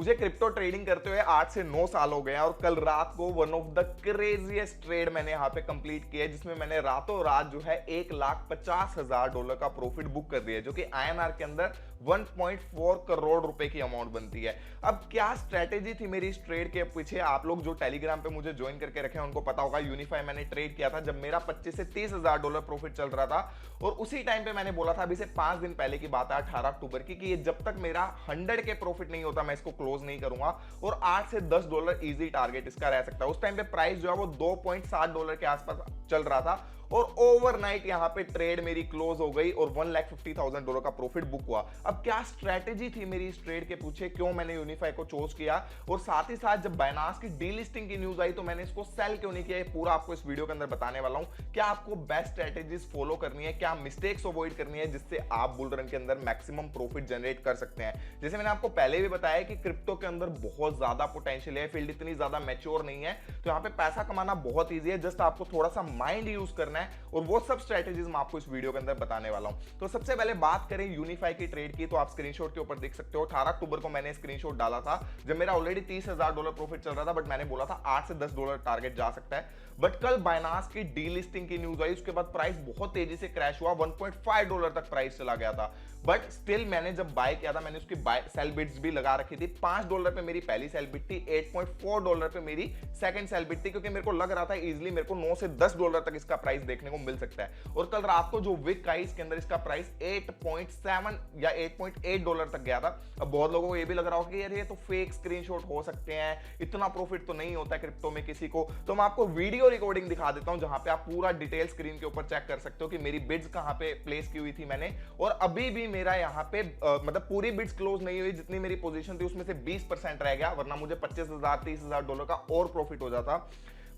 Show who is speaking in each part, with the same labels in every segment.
Speaker 1: मुझे crypto trading करते हुए 8 से 9 साल हो गए हैं और कल रात को one of the craziest trade मैंने यहाँ पे कंप्लीट किया है, जिसमें मैंने रातों रात जो है $1,50,000 का प्रॉफिट बुक कर दिया है, जो कि INR के अंदर 1.4 करोड़ रुपए की अमाउंट बनती है। अब क्या स्ट्रेटेजी थी मेरी इस ट्रेड के पीछे, आप लोग जो टेलीग्राम पे मुझे ज्वाइन करके रखे हैं उनको पता होगा। यूनिफाई मैंने ट्रेड किया था जब मेरा 25 से $30,000 प्रॉफिट चल रहा था, और उसी टाइम पे मैंने बोला था, अभी से 5 दिन पहले की बात है 18 अक्टूबर की, कि ये जब तक मेरा 100 के प्रॉफिट नहीं होता मैं इसको क्लोज नहीं करूंगा, और $8 से $10 इजी टारगेट इसका रह सकता है। उस टाइम पे प्राइस जो है वो $2.60 के आसपास चल रहा था, और ओवरनाइट यहां पे ट्रेड मेरी क्लोज हो गई और $1,50,000 का प्रॉफिट बुक हुआ। अब क्या स्ट्रेटेजी थी मेरी इस ट्रेड के पीछे, क्यों मैंने यूनिफाई को चूज किया, और साथ ही साथ जब बाइनांस की डीलिस्टिंग की न्यूज आई तो मैंने इसको सेल क्यों नहीं किया, ये पूरा आपको इस वीडियो के अंदर बताने वाला हूं। क्या आपको बेस्ट स्ट्रेटेजीज फॉलो करनी है, क्या मिस्टेक्स अवॉइड करनी है, जिससे आप बुल रन के अंदर मैक्सिमम प्रॉफिट जनरेट कर सकते हैं। जैसे मैंने आपको पहले भी बताया कि क्रिप्टो के अंदर बहुत ज्यादा पोटेंशियल है, फील्ड इतनी ज्यादा मैच्योर नहीं है, तो यहाँ पे पैसा कमाना बहुत ईजी है, जस्ट आपको थोड़ा सा माइंड यूज करना है, और वो सब स्ट्रेटेजीज मैं आपको इस वीडियो के अंदर बताने वाला हूं। तो सबसे पहले बात करें यूनिफाई की ट्रेड की, तो आप स्क्रीनशॉट के ऊपर देख सकते हो 18 अक्टूबर को मैंने स्क्रीनशॉट डाला था जब मेरा ऑलरेडी $30,000 प्रॉफिट चल रहा था, बट मैंने बोला था $8 से $10 टारगेट जा सकता है। बट कल बाइनांस की डीलिस्टिंग की न्यूज आई, उसके बाद प्राइस बहुत तेजी से क्रैश हुआ, $1.5 तक प्राइस चला गया था। बट स्टिल मैंने जब बाय किया था, मैंने उसकी सेल बिड्स भी लगा रखी थी। $5 पे मेरी पहली सेल बिड थी, $8.4 पे मेरी सेकंड सेल बिड थी, क्योंकि मेरे को लग रहा था इजीली मेरे को $9 से $10 तक इसका प्राइस देखने को मिल सकता है। और कल रात को जो विक आई, इसके अंदर इसका प्राइस 8.7 या $8.8 तक गया था। अब बहुत लोगों को ये भी लग रहा होगा कि यार ये तो फेक स्क्रीनशॉट हो सकते हैं, इतना प्रॉफिट तो नहीं होता है क्रिप्टो में किसी को। तो मैं आपको वीडियो रिकॉर्डिंग दिखा देता हूं जहां पे आप पूरा डिटेल स्क्रीन के ऊपर चेक कर सकते हो कि मेरी बिड्स कहां पे प्लेस की हुई थी मैंने, और अभी भी मेरा यहाँ पे मतलब पूरी बिड्स क्लोज नहीं हुई, जितनी मेरी पोजीशन थी उसमें से 20% रह गया, वरना मुझे $25,000-30,000 का और प्रॉफिट हो जाता।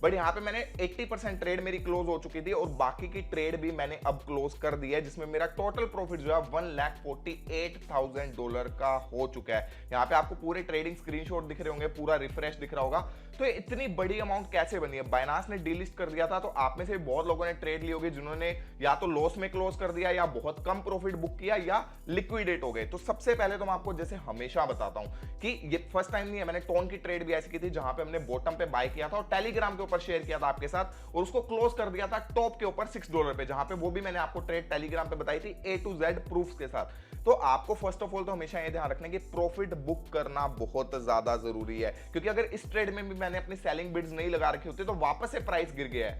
Speaker 1: बट यहाँ पे मैंने 80% ट्रेड मेरी क्लोज हो चुकी थी, और बाकी की ट्रेड भी मैंने अब क्लोज कर दी है, जिसमें मेरा टोटल प्रॉफिट जो है $1,48,000 का हो चुका है। यहाँ पे आपको पूरे ट्रेडिंग स्क्रीनशॉट दिख रहे होंगे, पूरा रिफ्रेश दिख रहा होगा। तो इतनी बड़ी अमाउंट कैसे बनी है? बाइनांस ने डीलिस्ट कर दिया था, तो आप में से बहुत लोगों ने ट्रेड ली होगी जिन्होंने या तो लॉस में क्लोज कर दिया, या बहुत कम प्रॉफिट बुक किया, या लिक्विडेट हो गए। तो सबसे पहले तो मैं आपको जैसे हमेशा बताता हूं कि ये फर्स्ट टाइम नहीं है, मैंने टोन की ट्रेड भी ऐसी की थी जहां पे हमने बॉटम पे बाय किया था और टेलीग्राम के ऊपर शेयर किया था आपके साथ, और उसको क्लोज कर दिया था टॉप के ऊपर $6 पे, जहां पे वो भी मैंने आपको ट्रेड टेलीग्राम पे बताई थी A to Z प्रूफ्स के साथ। तो आपको फर्स्ट ऑफ ऑल तो हमेशा ये ध्यान रखना है कि प्रॉफिट बुक करना बहुत ज्यादा जरूरी है, क्योंकि अगर इस ट्रेड में भी मैंने अपनी सेलिंग बिड्स नहीं लगा रखी होती तो वापस से प्राइस गिर गया है,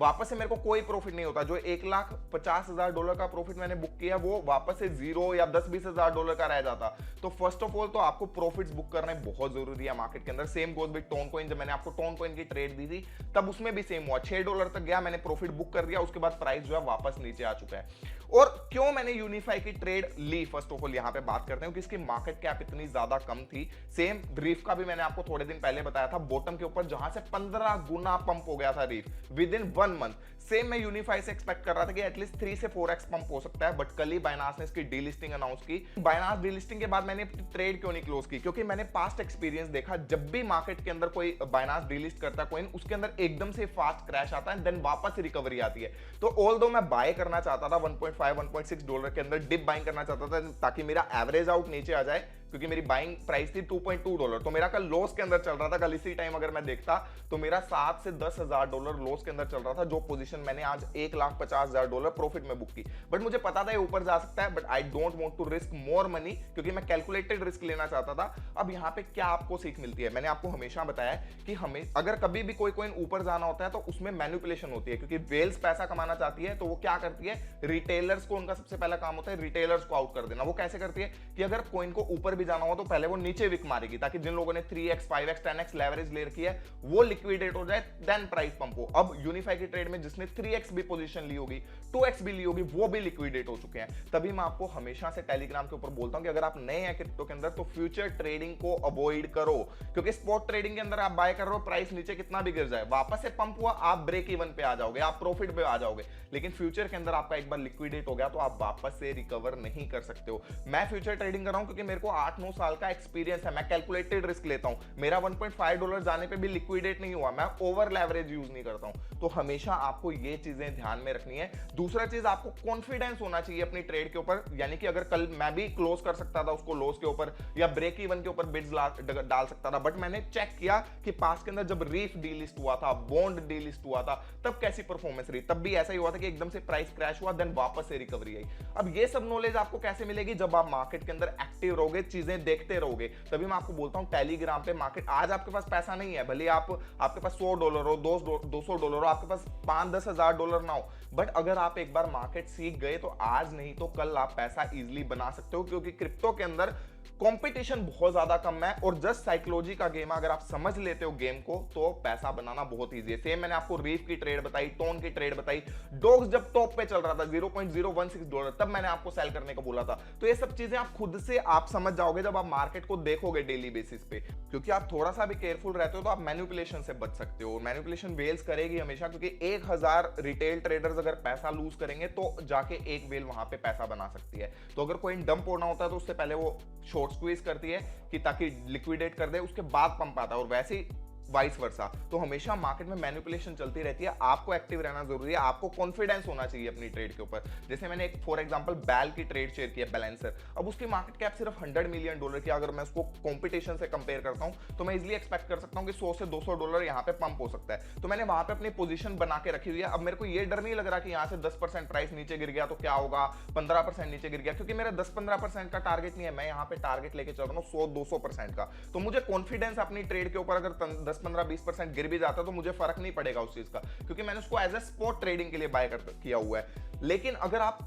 Speaker 1: वापस से मेरे को कोई प्रॉफिट नहीं होता। जो $1,50,000 का प्रॉफिट मैंने बुक किया वो वापस से 0 या $10-20,000 का रह जाता। तो फर्स्ट ऑफ ऑल तो आपको प्रॉफिट्स बुक करना बहुत जरूरी है मार्केट के अंदर। Same goes with tone coin, जब मैंने आपको टोन कॉइन की ट्रेड दी थी तब उसमें भी सेम हुआ, $6 तक गया, मैंने प्रॉफिट बुक कर दिया, उसके बाद प्राइस जो है वापस नीचे आ चुका है। और क्यों मैंने यूनिफाई की ट्रेड ली, फर्स्ट ऑफ ऑल यहां पे बात करते हैं कि इसकी मार्केट कैप इतनी ज्यादा कम थी। सेम रीफ का भी मैंने आपको थोड़े दिन पहले बताया था, बॉटम के ऊपर जहां से 15 गुना पंप हो गया था reef with in 1 month. Same मैं यूनिफाई से एक्सपेक्ट कर रहा था कि एटलीस्ट 3 से 4x पंप हो सकता है, बट कल ही बाइनांस ने इसकी डीलिस्टिंग अनाउंस की। बाइनांस डीलिस्टिंग के बाद मैंने ट्रेड क्यों नहीं क्लोज की, क्योंकि मैंने पास्ट एक्सपीरियंस देखा, जब भी मार्केट के अंदर कोई बाइनांस डीलिस्ट करता है कॉइन, उसके अंदर एकदम से फास्ट क्रैश आता है, देन वापस रिकवरी आती है। तो ऑल्दो मैं बाय करना चाहता था $1.5-1.6 के अंदर, डिप बाइंग करना चाहता था ताकि मेरा एवरेज आउट नीचे आ जाए, क्योंकि मेरी बाइंग प्राइस थी $2.2, तो मेरा कल लॉस के अंदर चल रहा था। कल इसी टाइम अगर मैं देखता तो मेरा $7 से $10,000 लॉस के अंदर चल रहा था, जो पोजीशन मैंने आज $1,50,000 प्रॉफिट में बुक की। बट मुझे पता था ये ऊपर जा सकता है, but I don't want to risk more money, क्योंकि मैं कैलकुलेटेड रिस्क लेना चाहता था। अब यहाँ पे क्या आपको सीख मिलती है, मैंने आपको हमेशा बताया कि हमें अगर कभी भी कोई कॉइन ऊपर जाना होता है तो उसमें मैनिपुलेशन होती है, क्योंकि वेल्स पैसा कमाना चाहती है, तो वो क्या करती है, रिटेलर्स को, उनका सबसे पहला काम होता है रिटेलर्स को आउट कर देना। वो कैसे करती है कि अगर कॉइन को ऊपर भी जाना हो तो पहले वो नीचे विक मारेगी, ताकि जिन लोगों ने 3x 5x 10x लेवरेज ले रखी है वो लिक्विडेट हो जाए, देन प्राइस पंप हो। अब यूनिफाई की ट्रेड में जिसने 3x भी पोजीशन ली होगी, 2x भी ली होगी, वो भी लिक्विडेट हो चुके हैं। तभी मैं आपको हमेशा से टेलीग्राम के ऊपर बोलता हूं कि अगर आप नए हैं क्रिप्टो के अंदर तो फ्यूचर ट्रेडिंग को अवॉइड करो, क्योंकि स्पॉट ट्रेडिंग के अंदर आप बाय कर रहे हो, प्राइस नीचे कितना भी गिर जाए, वापस से पंप हुआ, आप ब्रेक इवन पे आ जाओगे, आप प्रॉफिट पे आ जाओगे। लेकिन फ्यूचर के अंदर आपका एक बार लिक्विडेट हो गया तो आप वापस से रिकवर नहीं कर सकते हो। मैं फ्यूचर ट्रेडिंग कर रहा हूं क्योंकि मेरे को 8-9 साल का एक्सपीरियंस है, मैं कैलकुलेटेड रिस्क लेता हूं, मेरा $1.5 जाने पे भी लिक्विडेट नहीं हुआ, मैं ओवर लेवरेज यूज नहीं करता हूं। तो हमेशा आपको ये चीजें ध्यान में रखनी है। दूसरा चीज, आपको कॉन्फिडेंस होना चाहिए अपनी ट्रेड के ऊपर, यानी कि अगर कल मैं भी क्लोज कर सकता था उसको लॉस के ऊपर या ब्रेक इवन के ऊपर बिड्स डाल सकता था, बट मैंने चेक किया कि पास के अंदर जब रीफ डीलिस्ट हुआ था, बॉन्ड डीलिस्ट हुआ था, तब कैसी परफॉर्मेंस रही, तब भी ऐसा ही हुआ था कि एकदम से प्राइस क्रैश हुआ, देन वापस से रिकवरी आई। अब ये सब नॉलेज आपको कैसे मिलेगी? जब आप मार्केट के अंदर एक्टिव रहोगे, चीजें देखते रहोगे। तभी मैं आपको बोलता हूं टेलीग्राम पे मार्केट, आज आपके पास पैसा नहीं है, भले आपके पास $100 हो, $200 हो, आपके पास $5-10 हजार डॉलर ना हो, बट अगर आप एक बार मार्केट सीख गए तो आज नहीं तो कल आप पैसा इजीली बना सकते हो, क्योंकि क्रिप्टो के अंदर कंपटीशन बहुत ज्यादा कम है और जस्ट साइकोलॉजी का गेम, अगर आप समझ लेते हो गेम को तो पैसा बनाना बहुत इजी है। सेम मैंने आपको रीफ की ट्रेड बताई, टोन की ट्रेड बताई, डॉग्स जब टॉप पे चल रहा था $0.016, तब मैंने आपको सेल करने को बोला था। तो ये सब चीजें आप खुद से आप समझ जाओगे जब आप मार्केट को देखोगे डेली बेसिस पे, क्योंकि आप थोड़ा सा भी केयरफुल रहते हो तो आप मैनिपुलेशन से बच सकते हो। मैनिपुलेशन वेल्स करेगी हमेशा, क्योंकि 1000 रिटेल ट्रेडर्स अगर पैसा लूज करेंगे तो जाके एक वेल वहां पे पैसा बना सकती है। तो अगर कोई डंप होना होता है तो उससे पहले वो शॉर्ट स्क्वीज करती है कि ताकि लिक्विडेट कर दे, उसके बाद पंप आता है, और वैसे ही वाइस वर्सा। तो हमेशा मार्केट में मैनिपुलेशन चलती रहती है, आपको एक्टिव रहना जरूरी है, आपको कॉन्फिडेंस होना चाहिए अपनी ट्रेड के ऊपर। जैसे मैंने एक फॉर एग्जांपल बैल की ट्रेड शेयर की है, बैलेंसर, अब उसकी मार्केट कैप सिर्फ $100 मिलियन की, अगर मैं उसको कंपटीशन से कंपेयर करता हूं तो मैं इजीली एक्सपेक्ट कर सकता हूं कि $100 से $200 यहां पे पंप हो सकता है। तो मैंने वहां पे अपनी पोजीशन बना के रखी हुई है। अब मेरे को ये डर नहीं लग रहा कि यहां से 10% प्राइस नीचे गिर गया तो क्या होगा, 15% नीचे गिर गया, क्योंकि मेरा 10-15% का टारगेट नहीं है, मैं यहां पे टारगेट लेके चल रहा हूं 100-200% का। तो मुझे कॉन्फिडेंस अपनी ट्रेड के ऊपर, अगर 10-15-20% गिर भी जाता तो मुझे फर्क नहीं पड़ेगा उस चीज का, क्योंकि मैंने उसको एज ए स्पॉट ट्रेडिंग के लिए बाय किया हुआ है। लेकिन अगर आप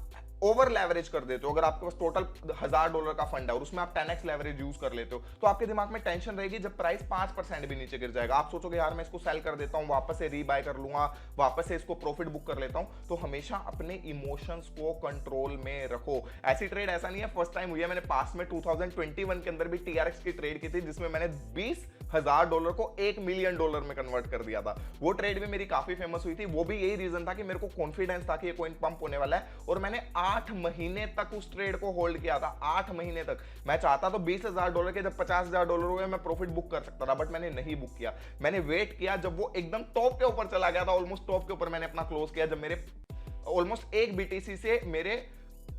Speaker 1: ओवर लेवरेज कर देते हो, अगर आपके पास टोटल $1000 का फंड है और उसमें आप 10x लेवरेज यूज कर लेते हो, तो आपके दिमाग में टेंशन रहेगी जब प्राइस 5% भी नीचे गिर जाएगा, आप सोचोगे यार मैं इसको सेल कर देता हूं, वापस से रीबाय कर लूंगा, वापस से इसको प्रॉफिट बुक कर लेता हूं। तो हमेशा अपने इमोशंस को कंट्रोल में रखो। ऐसी ट्रेड ऐसा नहीं है फर्स्ट टाइम हुई है, मैंने पास में 2021 के अंदर भी TRX की ट्रेड की थी, जिसमें मैंने $20,000 को $1 मिलियन में कन्वर्ट कर दिया था। वो ट्रेड भी मेरी काफी फेमस हुई थी। वो भी यही रीजन था कि मेरे को कॉन्फिडेंस था कि ये कॉइन पंप होने वाला है, और मैंने 8 महीने तक उस ट्रेड को होल्ड किया था। 8 महीने तक मैं चाहता तो $20,000 के जब $50,000 हुए मैं प्रॉफिट बुक कर सकता था, बट मैंने नहीं बुक किया। मैंने वेट किया जब वो एकदम टॉप के ऊपर चला गया था, ऑलमोस्ट टॉप के ऊपर मैंने अपना क्लोज किया, जब मेरे ऑलमोस्ट 1 BTC से मेरे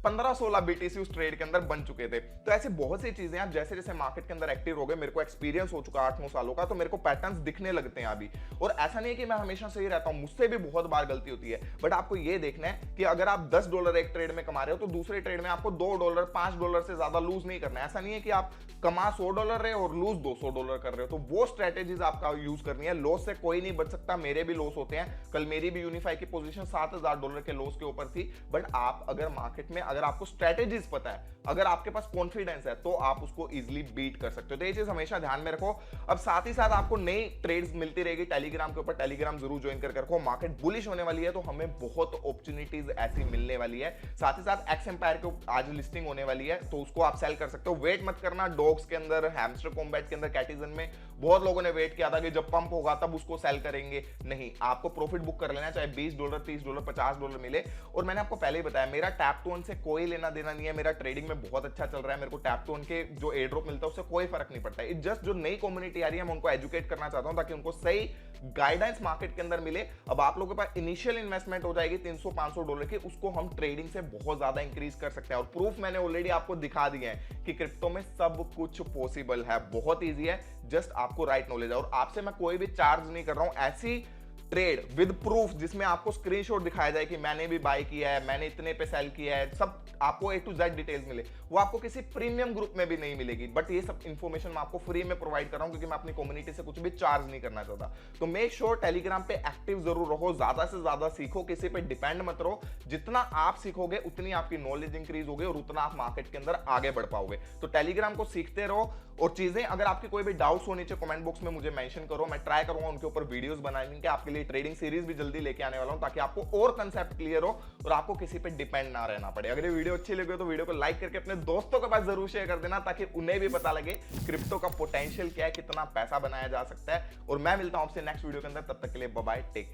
Speaker 1: 15-16 BTC उस ट्रेड के अंदर बन चुके थे। तो ऐसे बहुत सी चीजें, आप जैसे जैसे मार्केट के अंदर एक्टिव हो गए, मेरे को एक्सपीरियंस हो चुका 8-9 सालों का, तो मेरे को पैटर्न्स दिखने लगते हैं अभी। और ऐसा नहीं है कि मैं हमेशा सही रहता हूं, मुझसे भी बहुत बार गलती होती है, बट आपको ये देखना है कि अगर आप $10 एक ट्रेड में कमा रहे हो तो दूसरे ट्रेड में आपको $2, $5 से ज्यादा लूज नहीं करना है। ऐसा नहीं है कि आप कमा $100 रहे और लूज $200 कर रहे हो, तो वो स्ट्रेटेजीज आपका यूज करनी है। लॉस से कोई नहीं बच सकता, मेरे भी लॉस होते हैं। कल मेरी भी यूनिफाई की पोजीशन $7,000 के लॉस के ऊपर थी, बट आप अगर मार्केट में, अगर आपको स्ट्रेटेजी पता है, अगर आपके पास कॉन्फिडेंस है, तो आप उसको इजीली बीट कर सकते हो। तो ये चीज हमेशा ध्यान में रखो। अब साथ ही साथ आपको नई ट्रेड्स मिलती रहेगी टेलीग्राम के ऊपर, टेलीग्राम जरूर ज्वाइन करके रखो। मार्केट बुलिश होने वाली है तो हमें बहुत अपॉर्चुनिटीज ऐसी मिलने वाली है। साथ ही साथ एक्स एम्पायर के आज लिस्टिंग होने वाली है, तो उसको आप सेल कर सकते हो। वेट मत करना, डॉग्स के अंदर, हैमस्टर कॉम्बैट के अंदर, कैटिजन में बहुत लोगों ने वेट किया था कि जब पंप होगा तब उसको सेल करेंगे। नहीं, आपको प्रॉफिट बुक कर लेना, चाहे $20, $30, $50 मिले। और मैंने आपको पहले ही बताया, मेरा टैप टू अर्न से कोई लेना देना नहीं है, मेरा ट्रेडिंग में बहुत अच्छा चल रहा है। मेरे को टैप टू अर्न के जो एयर ड्रॉप मिलता है उससे कोई फर्क नहीं पड़ता है। इट जस्ट जो नई कम्युनिटी आ रही है मैं उनको एजुकेट करना चाहता हूं, ताकि उनको सही गाइडेंस मार्केट के अंदर मिले। अब आप लोगों के पास इनिशियल इन्वेस्टमेंट हो जाएगी $300-500 की, उसको हम ट्रेडिंग से बहुत ज्यादा इंक्रीज कर सकते हैं। और प्रूफ मैंने ऑलरेडी आपको दिखा दिया है कि क्रिप्टो में सब कुछ पॉसिबल है, बहुत ईजी है, जस्ट आपको राइट नॉलेज है। और आपसे मैं कोई भी चार्ज नहीं कर रहा हूं, ऐसी ट्रेड विद प्रूफ जिसमें आपको स्क्रीनशॉट दिखाया जाए कि मैंने भी बाय किया है, मैंने इतने पे सेल किया है, सब आपको A to Z डिटेल्स मिले, वो आपको किसी प्रीमियम ग्रुप में भी नहीं मिलेगी। बट ये सब इंफॉर्मेशन मैं आपको फ्री में प्रोवाइड कर रहा हूं, क्योंकि मैं अपनी कम्युनिटी से कुछ भी चार्ज नहीं करना चाहता। तो मेक श्योर टेलीग्राम पे एक्टिव जरूर रहो, ज्यादा से ज्यादा सीखो, किसी पे डिपेंड मत रहो। जितना आप सीखोगे उतनी आपकी नॉलेज इंक्रीज होगी और उतना आप मार्केट के अंदर आगे बढ़ पाओगे। तो टेलीग्राम को सीखते रहो। और चीजें, अगर आपकी कोई भी डाउट्स हो, नीचे कमेंट बॉक्स में मुझे मेंशन करो, मैं ट्राई करूंगा उनके ऊपर वीडियोस बनाने के। आपके लिए ट्रेडिंग सीरीज भी जल्दी लेके आने वाला हूं, ताकि आपको और कंसेप्ट क्लियर हो और आपको किसी पे डिपेंड ना रहना पड़े। अगर ये वीडियो अच्छी लगे तो वीडियो को लाइक करके अपने दोस्तों के पास जरूर शेयर कर देना, ताकि उन्हें भी पता लगे क्रिप्टो का पोटेंशियल क्या है, कितना पैसा बनाया जा सकता है। और मैं मिलता हूं आपसे नेक्स्ट वीडियो के अंदर, तब तक के लिए बाय बाय, टेक केयर।